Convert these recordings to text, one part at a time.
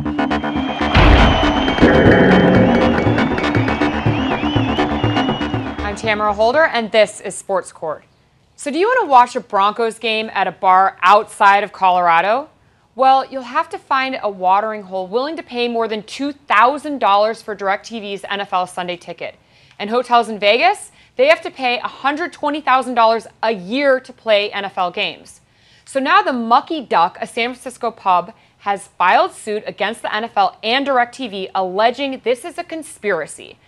I'm Tamara Holder, and this is Sports Court. So do you want to watch a Broncos game at a bar outside of Colorado? Well, you'll have to find a watering hole willing to pay more than $2,000 for DirecTV's NFL Sunday ticket. And hotels in Vegas, they have to pay $120,000 a year to play NFL games. So now the Mucky Duck, a San Francisco pub, has filed suit against the NFL and DirecTV, alleging this is a conspiracy.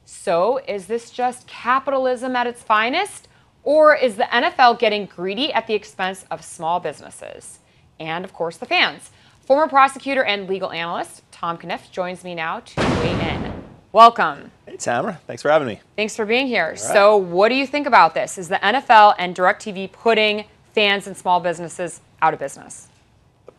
So is this just capitalism at its finest? Or is the NFL getting greedy at the expense of small businesses? And, of course, the fans. Former prosecutor and legal analyst Tom Kenniff joins me now to weigh in. Welcome. Hey, Tamara. Thanks for having me. Thanks for being here. Right. So what do you think about this? Is the NFL and DirecTV putting fans and small businesses out of business?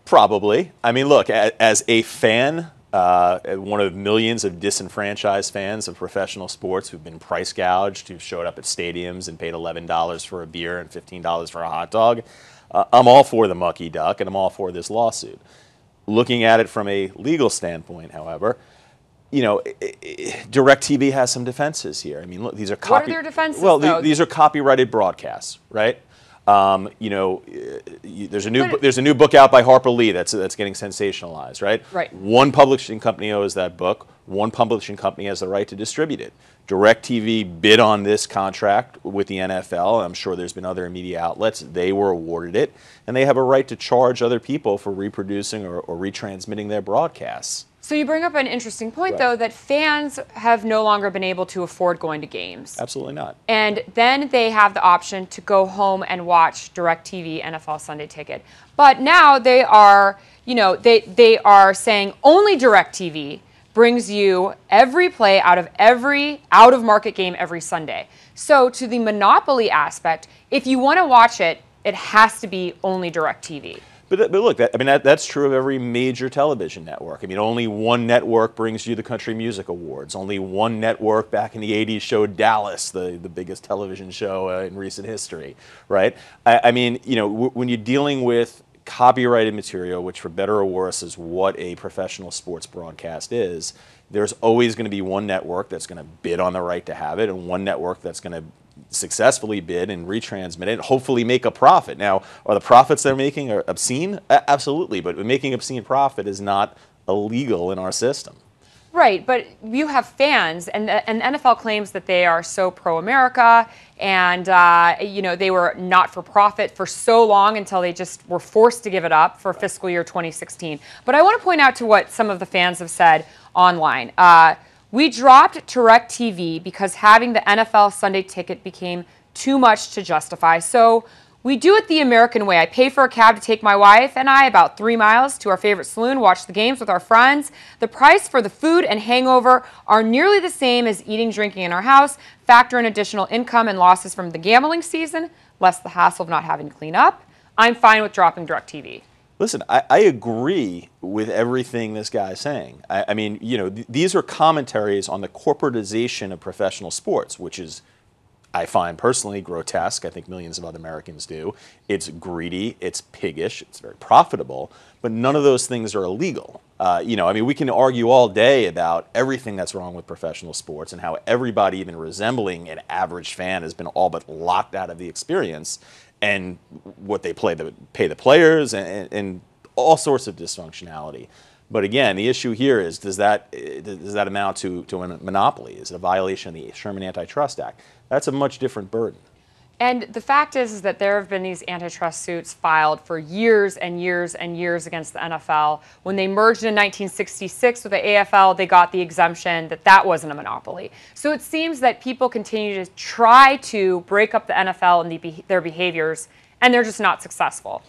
Probably. I mean, look, as a fan, one of millions of disenfranchised fans of professional sports who've been price gouged, who showed up at stadiums and paid $11 for a beer and $15 for a hot dog, I'm all for the Mucky Duck, and I'm all for this lawsuit. Looking at it from a legal standpoint, however, you know, DirecTV has some defenses here. I mean, look, these are what are their defenses? Well, these are copyrighted broadcasts, right? You know, there's a new book out by Harper Lee that's getting sensationalized, right? Right. One publishing company owns that book. One publishing company has the right to distribute it. DirecTV bid on this contract with the NFL. I'm sure there's been other media outlets. They were awarded it, and they have a right to charge other people for reproducing or retransmitting their broadcasts. So you bring up an interesting point, though, that fans have no longer been able to afford going to games. Absolutely not. And then they have the option to go home and watch DirecTV NFL Sunday Ticket. But now they are, you know, they are saying only DirecTV brings you every play out of every out-of-market game every Sunday. So to the monopoly aspect, if you want to watch it, it has to be only DirecTV. But look, that's true of every major television network. I mean, only one network brings you the Country Music Awards. Only one network back in the 80s showed Dallas, the biggest television show in recent history, right? I mean, you know, when you're dealing with copyrighted material, which for better or worse is what a professional sports broadcast is, there's always going to be one network that's going to bid on the right to have it, and one network that's going to successfully bid and retransmit it and hopefully make a profit. Now, are the profits they're making are obscene? Absolutely, but making obscene profit is not illegal in our system. Right, but you have fans, and the NFL claims that they are so pro-America, and you know, they were not-for-profit for so long until they just were forced to give it up for fiscal year 2016. But I want to point out to what some of the fans have said online. We dropped DirecTV because having the NFL Sunday Ticket became too much to justify. So we do it the American way. I pay for a cab to take my wife and I about 3 miles to our favorite saloon, watch the games with our friends. The price for the food and hangover are nearly the same as eating, drinking in our house. Factor in additional income and losses from the gambling season, less the hassle of not having to clean up. I'm fine with dropping DirecTV. Listen, I agree with everything this guy's saying. I mean, you know, these are commentaries on the corporatization of professional sports, which is, I find personally, grotesque. I think millions of other Americans do. It's greedy, it's piggish, it's very profitable, but none of those things are illegal. You know, I mean, we can argue all day about everything that's wrong with professional sports and how everybody even resembling an average fan has been all but locked out of the experience, and what they pay the players and all sorts of dysfunctionality. But again, the issue here is, does that amount to a monopoly? Is it a violation of the Sherman Antitrust Act? That's a much different burden. And the fact is that there have been these antitrust suits filed for years and years and years against the NFL. When they merged in 1966 with the AFL, they got the exemption that that wasn't a monopoly. So it seems that people continue to try to break up the NFL and their behaviors, and they're just not successful.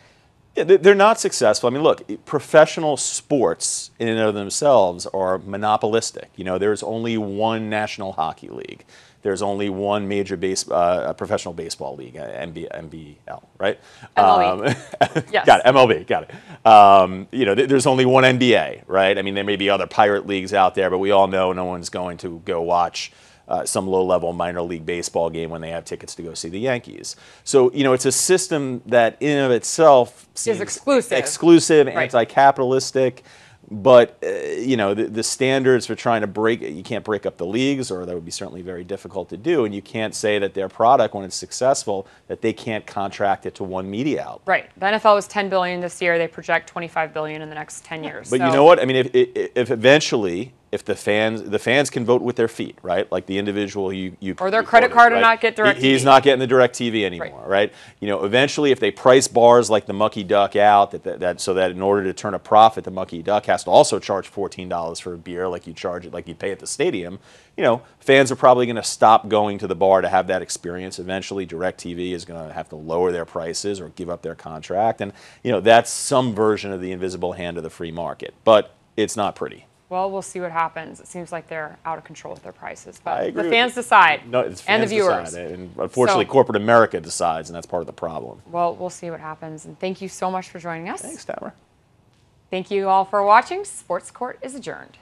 Yeah, they're not successful. I mean, look, professional sports in and of themselves are monopolistic. You know, there's only one National Hockey League. There's only one major professional baseball league, NBL, right? MLB. Yes. Got it, MLB, got it. You know, there's only one NBA, right? I mean, there may be other pirate leagues out there, but we all know no one's going to go watch some low-level minor league baseball game when they have tickets to go see the Yankees. So, you know, it's a system that in and of itself seems exclusive. Exclusive, right. anti-capitalistic. But you know, the standards for trying to you can't break up the leagues, or that would be certainly very difficult to do. And you can't say that their product, when it's successful, that they can't contract it to one media outlet. Right. The NFL was $10 billion this year. They project $25 billion in the next 10 years. But you know what? I mean, if eventually, if the fans can vote with their feet, right? Like the individual you or their credit card, right? or not get DirecTV. He's not getting the DirecTV anymore, right? You know, eventually, if they price bars like the Mucky Duck out, so that in order to turn a profit, the Mucky Duck has to also charge $14 for a beer, like you charge it, like you pay at the stadium. You know, fans are probably going to stop going to the bar to have that experience. Eventually, DirecTV is going to have to lower their prices or give up their contract, and you know, that's some version of the invisible hand of the free market. But it's not pretty. Well, we'll see what happens. It seems like they're out of control with their prices, but the with fans decide, No, it's and the fans viewers. decide. And unfortunately, corporate America decides, and that's part of the problem. Well, we'll see what happens. And thank you so much for joining us. Thanks, Tamara. Thank you all for watching. Sports Court is adjourned.